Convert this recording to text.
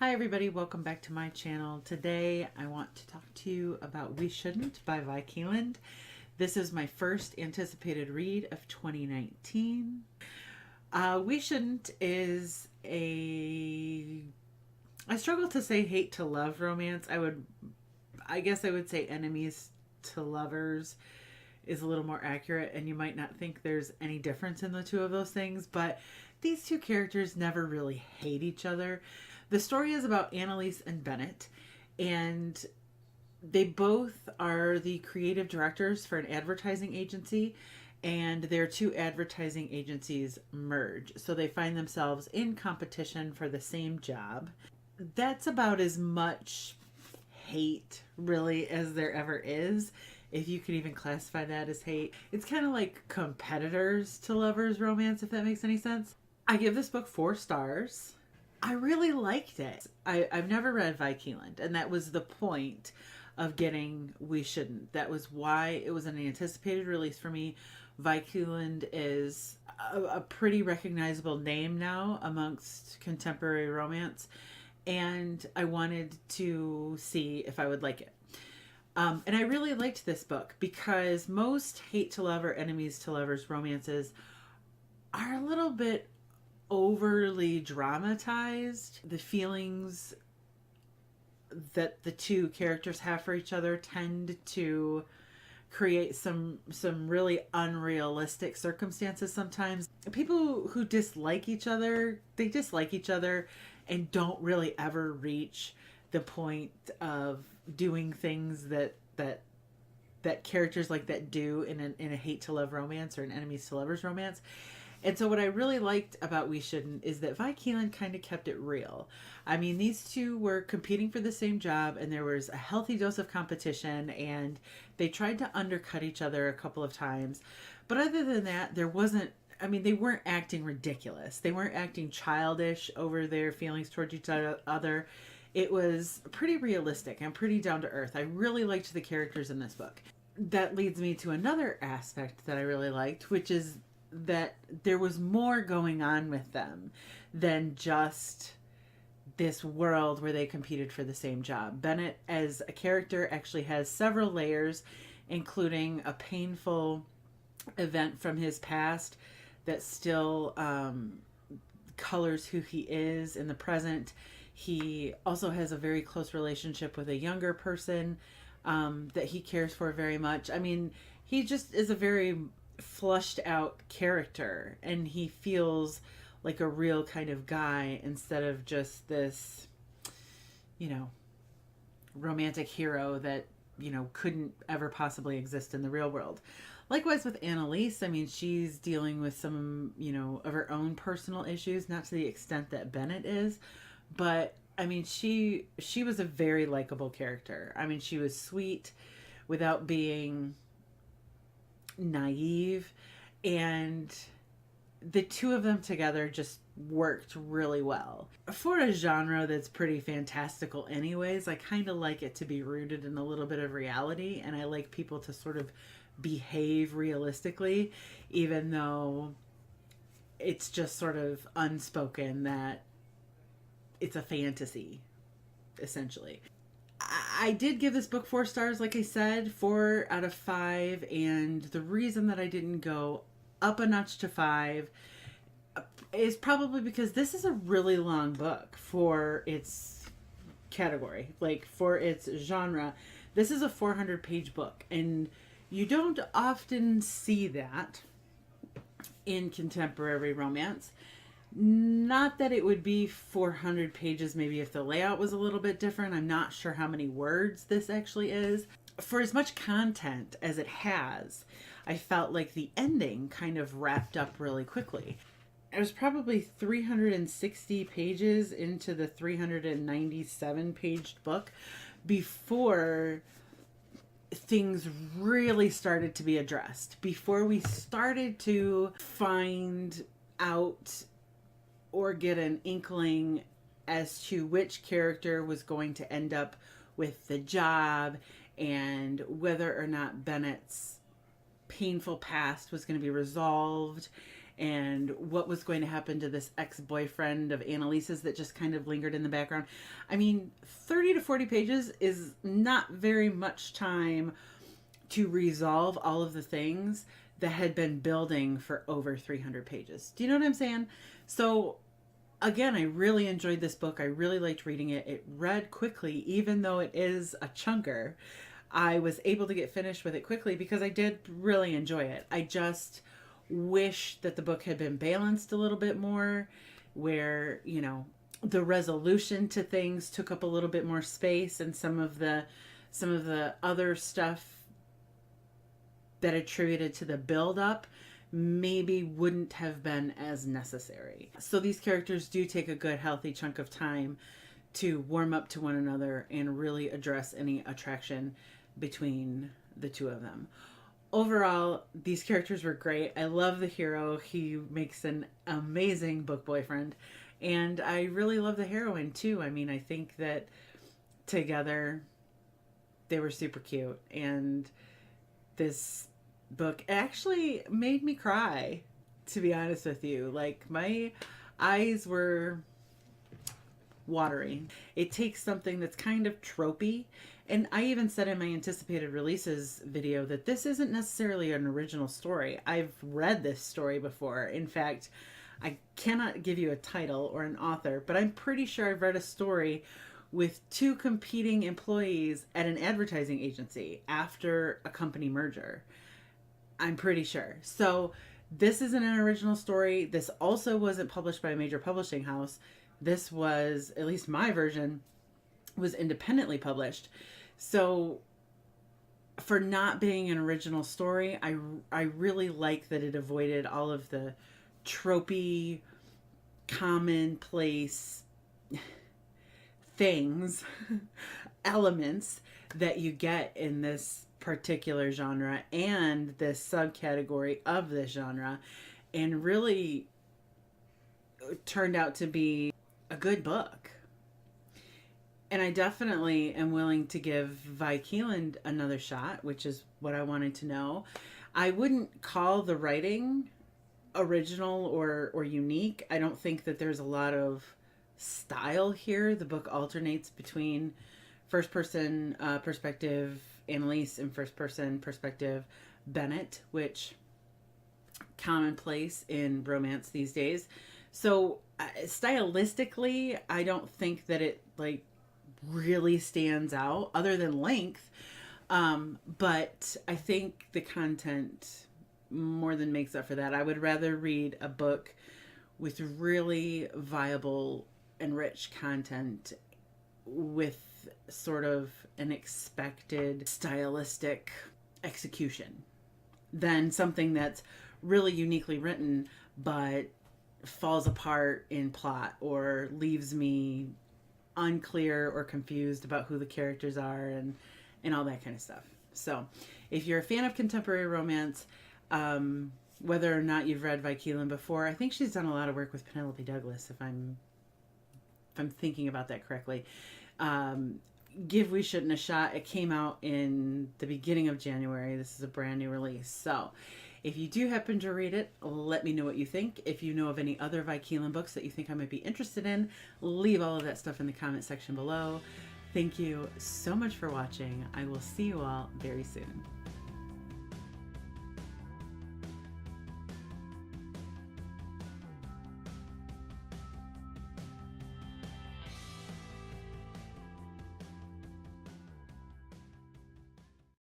Hi everybody, welcome back to my channel. Today I want to talk to you about We Shouldn't by Vi Keeland. This is my first anticipated read of 2019. We Shouldn't is I struggle to say hate to love romance. I guess I would say enemies to lovers is a little more accurate, and you might not think there's any difference in the two of those things, but these two characters never really hate each other. The story is about Annalise and Bennett, and they both are the creative directors for an advertising agency, and their two advertising agencies merge. So they find themselves in competition for the same job. That's about as much hate, really, as there ever is, if you could even classify that as hate. It's kind of like competitors to lovers romance, if that makes any sense. I give this book 4 stars. I really liked it. I've never read Vi Keeland, and that was the point of getting We Shouldn't. That was why it was an anticipated release for me. Vi Keeland is a pretty recognizable name now amongst contemporary romance, and I wanted to see if I would like it. And I really liked this book because most hate to lover, enemies to lovers romances are a little bit overly dramatized. The feelings that the two characters have for each other tend to create some really unrealistic circumstances sometimes. People who dislike each other, they dislike each other and don't really ever reach the point of doing things that characters like that do in a hate to love romance or an enemies to lovers romance. And so what I really liked about We Shouldn't is that Vi Keeland kind of kept it real. I mean, these two were competing for the same job, and there was a healthy dose of competition, and they tried to undercut each other a couple of times. But other than that, there wasn't, I mean, they weren't acting ridiculous. They weren't acting childish over their feelings towards each other. It was pretty realistic and pretty down to earth. I really liked the characters in this book. That leads me to another aspect that I really liked, which is that there was more going on with them than just this world where they competed for the same job. Bennett as a character actually has several layers, including a painful event from his past that still colors who he is in the present. He also has a very close relationship with a younger person that he cares for very much. I mean, he just is a very flushed out character, and he feels like a real kind of guy instead of just this, romantic hero that, couldn't ever possibly exist in the real world. Likewise with Annalise, I mean, she's dealing with some, of her own personal issues, not to the extent that Bennett is, but I mean, she was a very likable character. I mean, she was sweet without being naive, and the two of them together just worked really well. For a genre that's pretty fantastical anyways, I kind of like it to be rooted in a little bit of reality, and I like people to sort of behave realistically, even though it's just sort of unspoken that it's a fantasy, essentially. I did give this book 4 stars, like I said, 4 out of 5, and the reason that I didn't go up a notch to 5 is probably because this is a really long book for its category, like for its genre. This is a 400-page book, and you don't often see that in contemporary romance. Not that it would be 400 pages, maybe if the layout was a little bit different. I'm not sure how many words this actually is. For as much content as it has, I felt like the ending kind of wrapped up really quickly. It was probably 360 pages into the 397-page book before things really started to be addressed, before we started to find out or get an inkling as to which character was going to end up with the job, and whether or not Bennett's painful past was going to be resolved, and what was going to happen to this ex-boyfriend of Annalise's that just kind of lingered in the background. I mean, 30 to 40 pages is not very much time to resolve all of the things that had been building for over 300 pages. Do you know what I'm saying? So again, I really enjoyed this book. I really liked reading it. It read quickly, even though it is a chunker. I was able to get finished with it quickly because I did really enjoy it. I just wish that the book had been balanced a little bit more, where, you know, the resolution to things took up a little bit more space, and some of the other stuff that attributed to the build up maybe wouldn't have been as necessary. So these characters do take a good healthy chunk of time to warm up to one another and really address any attraction between the two of them. Overall, these characters were great. I love the hero. He makes an amazing book boyfriend. And I really love the heroine too. I mean, I think that together they were super cute. And this book actually made me cry, to be honest with you. Like, my eyes were watering. It takes something that's kind of tropey, and I even said in my anticipated releases video that this isn't necessarily an original story. I've read this story before. In fact, I cannot give you a title or an author, but I'm pretty sure I've read a story with two competing employees at an advertising agency after a company merger. I'm pretty sure. So this isn't an original story. This also wasn't published by a major publishing house. This was, at least my version, was independently published. So for not being an original story, I really like that it avoided all of the tropey, commonplace things, elements that you get in this particular genre and this subcategory of this genre, and really turned out to be a good book. And I definitely am willing to give Vi Keeland another shot, which is what I wanted to know. I wouldn't call the writing original or unique. I don't think that there's a lot of style here. The book alternates between first person perspective Annalise and first person perspective Bennett, which commonplace in romance these days. So stylistically, I don't think that it like really stands out other than length. But I think the content more than makes up for that. I would rather read a book with really viable and rich content with sort of an expected stylistic execution than something that's really uniquely written but falls apart in plot or leaves me unclear or confused about who the characters are and all that kind of stuff. So if you're a fan of contemporary romance, whether or not you've read Vi Keeland before, I think she's done a lot of work with Penelope Douglas, if I'm thinking about that correctly. Give We Shouldn't a shot. It came out in the beginning of January. This is a brand new release. So if you do happen to read it, let me know what you think. If you know of any other Vi Keeland books that you think I might be interested in, leave all of that stuff in the comment section below. Thank you so much for watching. I will see you all very soon.